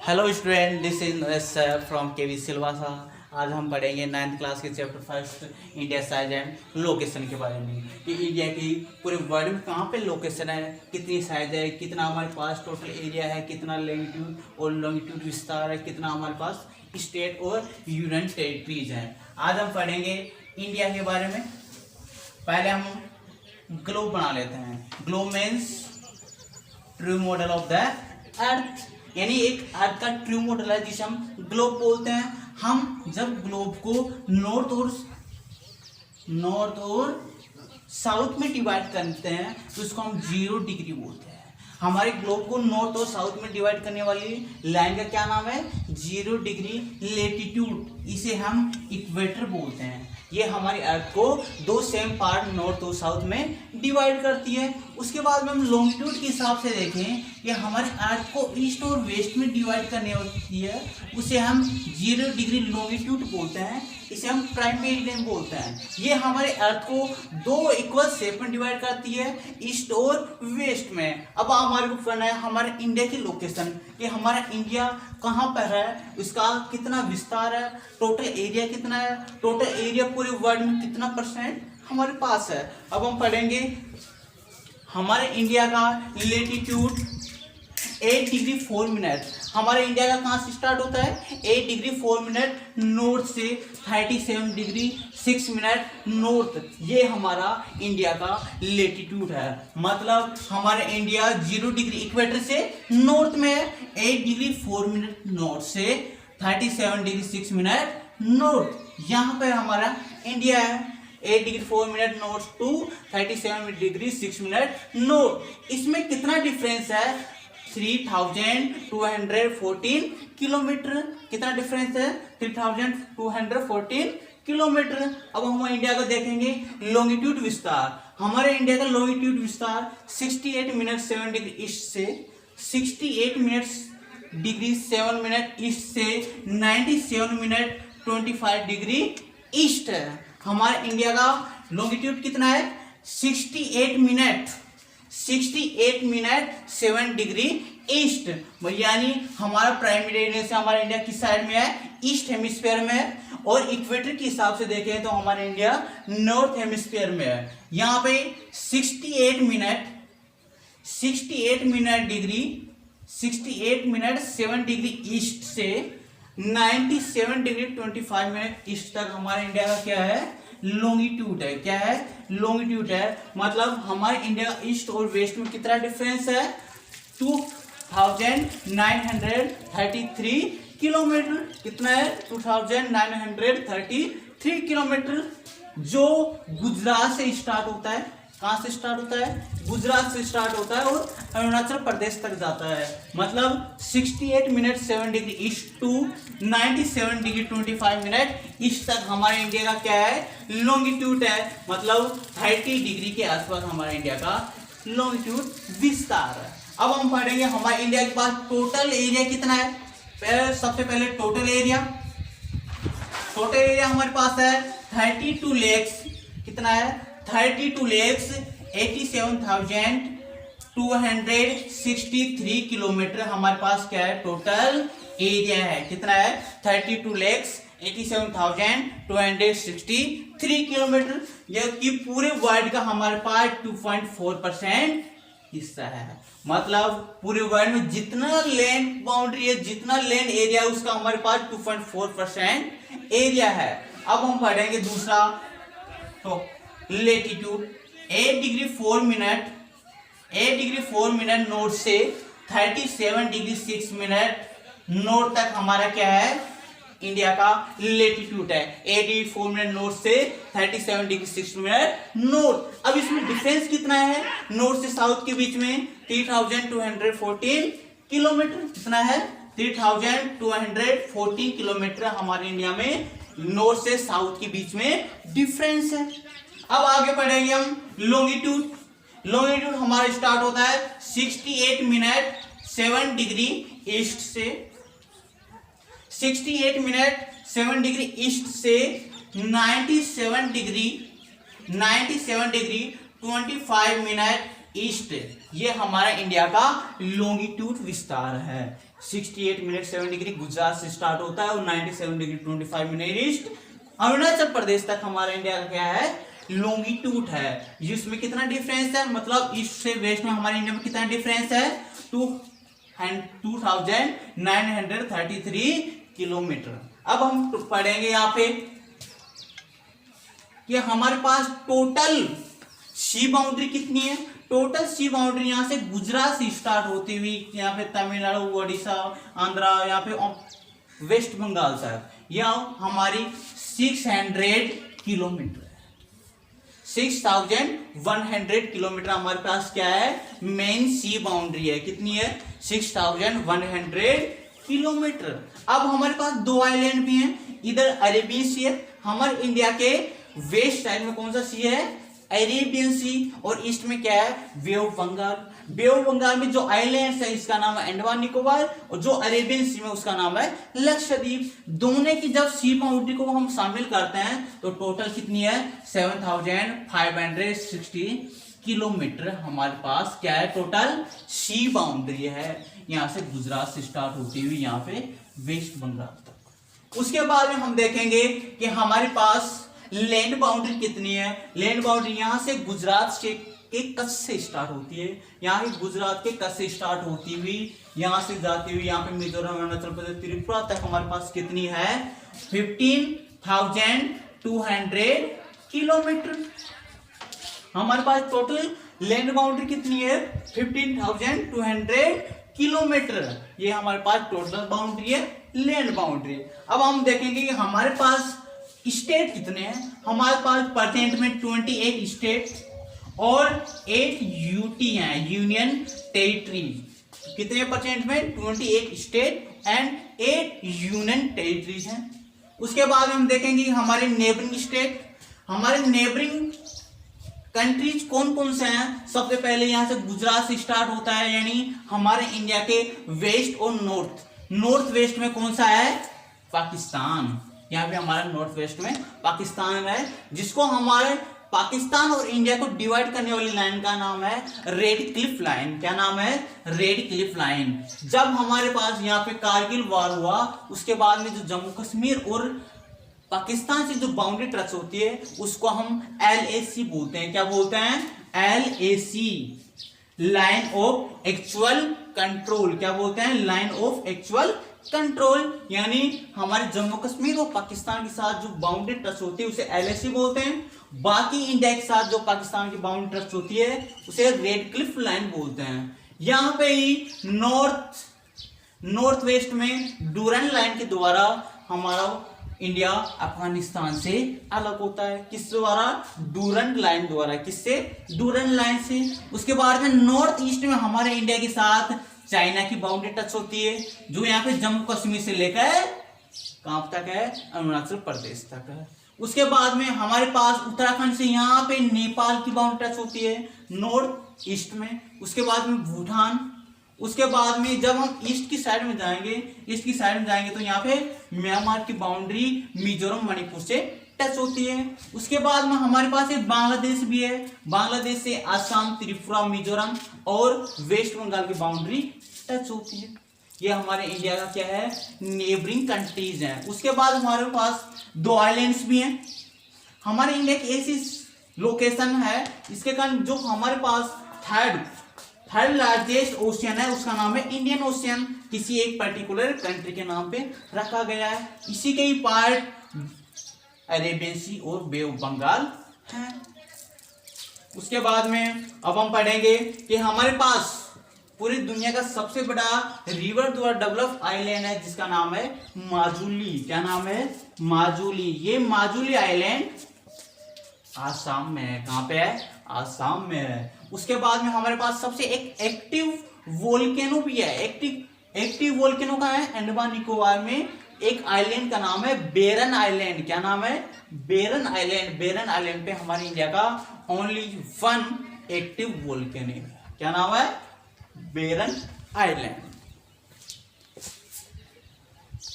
Hello student, this is Naresh sir from KV Silvassa. आज हम पढ़ेंगे 9th क्लास के chapter first India size and location के बारे में कि इंडिया की पूरे वर्ल्ड में कहाँ पे लोकेशन है, कितनी साइज है, कितना हमारे पास टोटल एरिया है, कितना लैंगिट्यूड और लॉन्गिट्यूड विस्तार है, कितना हमारे पास स्टेट और यूनियन टेरिटरीज हैं। आज हम पढ़ेंगे इंडिया के बारे में। पहले हम ग्लोब बना लेते हैं। Globe means true model of the earth, यानी एक अर्थ का ट्रू मॉडल है जिसे हम ग्लोब बोलते हैं। हम जब ग्लोब को नॉर्थ और साउथ में डिवाइड करते हैं तो इसको हम 0 डिग्री बोलते हैं। हमारे ग्लोब को नॉर्थ और साउथ में डिवाइड करने वाली लाइन का क्या नाम है? 0 डिग्री लेटीट्यूड। इसे हम इक्वेटर बोलते हैं। ये हमारी अर्थ को 2 सेम पार्ट नॉर्थ और साउथ में डिवाइड करती है। उसके बाद में हम लॉन्गिट्यूड के हिसाब से देखें कि हमारे अर्थ को ईस्ट और वेस्ट में डिवाइड करने होती है, उसे हम 0 डिग्री लॉन्गिट्यूड बोलते हैं। इसे हम प्राइम मेरिडियन बोलते हैं। ये हमारे अर्थ को 2 इक्वल शेप में डिवाइड करती है, ईस्ट और वेस्ट में। अब हमारे को करना है हमारे इंडिया की लोकेशन, कि हमारा इंडिया कहाँ पर है, उसका कितना विस्तार है, टोटल एरिया कितना है, टोटल एरिया पूरे वर्ल्ड में कितना % हमारे पास है। अब हम पढ़ेंगे हमारे इंडिया का लेटीट्यूड 8 डिग्री 4 मिनट। हमारे इंडिया का कहाँ से स्टार्ट होता है? 8 डिग्री 4 मिनट नॉर्थ से 37 डिग्री 6 मिनट नॉर्थ। ये हमारा इंडिया का लेटीट्यूड है। मतलब हमारे इंडिया 0 डिग्री इक्वेटर से नॉर्थ में है, 8 डिग्री 4 मिनट नॉर्थ से 37 डिग्री 6 मिनट नॉर्थ। यहाँ पे हमारा इंडिया है, 8 degree 4 minute north to 37 degree 6 minute north. इसमें कितना डिफरेंस है? 3214 किलोमीटर। कितना डिफरेंस है? 3214 किलोमीटर। अब हम इंडिया को देखेंगे लॉन्गिट्यूड विस्तार। हमारे इंडिया का लॉन्गिट्यूड विस्तार 68 मिनट 7 डिग्री ईस्ट से 68 मिनट डिग्री 7 मिनट ईस्ट से 97 मिनट 25 डिग्री ईस्ट है। हमारे इंडिया का लॉन्गिट्यूड कितना है? 68 मिनट 7 डिग्री ईस्ट। यानी हमारा प्राइम मेरिडियन से हमारा इंडिया किस साइड में है? ईस्ट हेमिस्फीयर में है। और इक्वेटर के हिसाब से देखें तो हमारा इंडिया नॉर्थ हेमिस्फीयर में है। यहाँ पे 68 मिनट 7 डिग्री ईस्ट से 97 डिग्री 25 मिनट ईस्ट तक हमारे इंडिया का क्या है? लॉन्गिट्यूड है। क्या है? लॉन्गिट्यूड है। मतलब हमारे इंडिया ईस्ट और वेस्ट में कितना डिफरेंस है? 2933 किलोमीटर। कितना है? 2933 किलोमीटर, जो गुजरात से स्टार्ट होता है। कहाँ से स्टार्ट होता है? गुजरात से स्टार्ट होता है और अरुणाचल प्रदेश तक जाता है। मतलब 68 minute 7 degree east to 97 degree 25 minute east तक हमारे इंडिया का क्या है? लॉन्गिट्यूड है। मतलब 30 डिग्री के आसपास हमारे इंडिया का लॉन्गिट्यूड विस्तार है। अब हम पढ़ेंगे हमारे इंडिया के पास टोटल एरिया कितना है। सबसे पहले टोटल एरिया हमारे पास है 32 लेक्स। कितना है? 32 लेक्स 87,263 किलोमीटर हमारे पास क्या है? टोटल एरिया है। कितना है? 32 लेक्स 87,263 किलोमीटर, जबकि पूरे वर्ल्ड का हमारे पास 2.4% हिस्सा है। मतलब पूरे वर्ल्ड में जितना लैंड बाउंड्री है, जितना लैंड एरिया है, उसका हमारे पास 2.4% एरिया है। अब हम पढ़ेंगे दूसरा तो लेटीट्यूड 8 डिग्री 4 मिनट नॉर्थ से 37 डिग्री 6 मिनट नॉर्थ तक हमारा क्या है? इंडिया का लेटीट्यूड है। 8 डिग्री 4 मिनट नॉर्थ से 37 डिग्री 6 मिनट नॉर्थ। अब इसमें डिफरेंस कितना है नॉर्थ से साउथ के बीच में? 3214 किलोमीटर। कितना है? 3214 किलोमीटर हमारे इंडिया में नॉर्थ से साउथ के बीच में डिफरेंस है। अब आगे पढ़ेंगे हम लॉन्गिट्यूड हमारा स्टार्ट होता है 68 मिनट 7 डिग्री ईस्ट से 67 मिनट 7 डिग्री ईस्ट से 97 डिग्री 25 मिनट ईस्ट। ये हमारा इंडिया का लॉन्गिट्यूड विस्तार है। 68 मिनट 7 डिग्री गुजरात से स्टार्ट होता है और 97 degree 25 minute east Arunachal Pradesh तक हमारा इंडिया का क्या है लॉन्गिट्यूड है। जिसमें कितना डिफरेंस है, मतलब ईस्ट से वेस्ट में हमारे इंडिया में कितना डिफरेंस है 2933 किलोमीटर। अब हम पढ़ेंगे यहाँ पे कि हमारे पास टोटल सी बाउंड्री कितनी है। टोटल सी बाउंड्री यहाँ से गुजरात से स्टार्ट होती हुई यहाँ पे तमिलनाडु, उड़ीसा, आंध्रा, यहाँ पे वेस्ट बंगाल तक, यह हमारी 600 किलोमीटर है। 6100 किलोमीटर हमारे पास क्या है मेन सी बाउंड्री है। कितनी है 6100 किलोमीटर। अब हमारे पास दो आइलैंड भी हैं, इधर अरेबियन सी है, हमारे इंडिया के वेस्ट साइड में कौन सा सी है अरेबियन सी, और ईस्ट में क्या है Bay of Bengal. Bay of Bengal में जो आइलैंड्स है इसका नाम है अंडमान निकोबार, और जो अरेबियन सी में उसका नाम है लक्षद्वीप। दोनों की जब सी बाउंड्री को हम शामिल करते हैं तो टोटल कितनी है 7560 किलोमीटर हमारे पास क्या है टोटल सी बाउंड्री है। यहां से गुजरात से स्टार्ट होती हुई यहाँ पे वेस्ट बंगाल तक। उसके बाद में हम देखेंगे कि हमारे पास लैंड बाउंड्री कितनी है। लैंड बाउंड्री यहां से गुजरात से के कच्छ से स्टार्ट होती है, यहाँ पे गुजरात के कच्छ से स्टार्ट होती हुई यहां से जाती हुई यहाँ पे मिजोरम, अरुणाचल प्रदेश, त्रिपुरा तक हमारे पास कितनी है 15,200 किलोमीटर। हमारे पास टोटल लैंड बाउंड्री कितनी है 15,200 किलोमीटर। ये हमारे पास टोटल बाउंड्री है लैंड बाउंड्री। अब हम देखेंगे कि हमारे पास स्टेट कितने हैं। हमारे पास प्रेजेंट में 28 स्टेट और 8 यूटी हैं यूनियन टेरिटरी। कितने प्रेजेंट में 28 स्टेट एंड 8 यूनियन टेरिटरीज हैं। उसके बाद हम देखेंगे कि हमारे नेबरिंग स्टेट, हमारे नेबरिंग कंट्रीज कौन कौन से हैं। सबसे पहले यहां से गुजरात से स्टार्ट होता है, यानी हमारे इंडिया के वेस्ट और नॉर्थ वेस्ट में कौन सा है पाकिस्तान। यहाँ पे हमारा नॉर्थ वेस्ट में पाकिस्तान है, जिसको हमारे पाकिस्तान और इंडिया को डिवाइड करने वाली लाइन का नाम है रेड क्लिफ लाइन। क्या नाम है रेड क्लिफ लाइन। जब हमारे पास यहाँ पे कारगिल वॉर हुआ उसके बाद में जो जम्मू कश्मीर और पाकिस्तान से जो बाउंड्री टच होती है उसको हम LAC बोलते हैं। क्या बोलते हैं LAC line of actual control. क्या बोलते हैं लाइन ऑफ एक्चुअल कंट्रोल, यानी हमारे जम्मू कश्मीर और पाकिस्तान के साथ जो बाउंड्री टच होती है उसे LAC बोलते हैं। बाकी इंडिया के साथ जो पाकिस्तान की बाउंड्री टच होती है उसे रेड क्लिफ लाइन बोलते हैं। यहाँ पे ही नॉर्थ वेस्ट में डूरन लाइन के द्वारा हमारा इंडिया अफगानिस्तान से अलग होता है। किस द्वारा डूरन लाइन द्वारा। किससे डूरन लाइन से। उसके बाद में नॉर्थ ईस्ट में हमारे इंडिया के साथ चाइना की बाउंड्री टच होती है, जो यहाँ पे जम्मू कश्मीर से लेकर कहां तक है अरुणाचल प्रदेश तक है। उसके बाद में हमारे पास उत्तराखंड से यहाँ पे नेपाल की बाउंड्री टच होती है नॉर्थ ईस्ट में। उसके बाद में भूटान। उसके बाद में जब हम ईस्ट की साइड में जाएंगे तो यहाँ पे म्यांमार की बाउंड्री मिजोरम मणिपुर से टच होती है। उसके बाद में हमारे पास एक बांग्लादेश भी है। बांग्लादेश से असम, त्रिपुरा, मिजोरम और वेस्ट बंगाल की बाउंड्री टच होती है। ये हमारे इंडिया का क्या है नेबरिंग कंट्रीज हैं। उसके बाद हमारे पास दो आइलैंड्स भी हैं। हमारे इंडिया की ऐसी लोकेशन है इसके कारण जो हमारे पास थर्ड लार्जेस्ट ओशियन है उसका नाम है इंडियन ओशियन। किसी एक पर्टिकुलर कंट्री के नाम पे रखा गया है। इसी के ही पार्ट अरेबियन सी और बे ऑफ बंगाल है। उसके बाद में अब हम पढ़ेंगे कि हमारे पास पूरी दुनिया का सबसे बड़ा रिवर द्वारा डेवलप आइलैंड है जिसका नाम है माजुली। क्या नाम है माजुली। ये माजुली आइलैंड आसाम में है। कहां पे है आसाम में है। उसके बाद में हमारे पास सबसे एक एक्टिव वोल्केनो भी है। एक्टिव वोल्केनो का है अंडमान निकोबार में एक आइलैंड का नाम है बेरन आइलैंड। क्या नाम है बेरन आइलैंड। बेरन आइलैंड पे हमारे इंडिया का ओनली वन एक्टिव वोल्केनो है। क्या नाम है बेरन आइलैंड।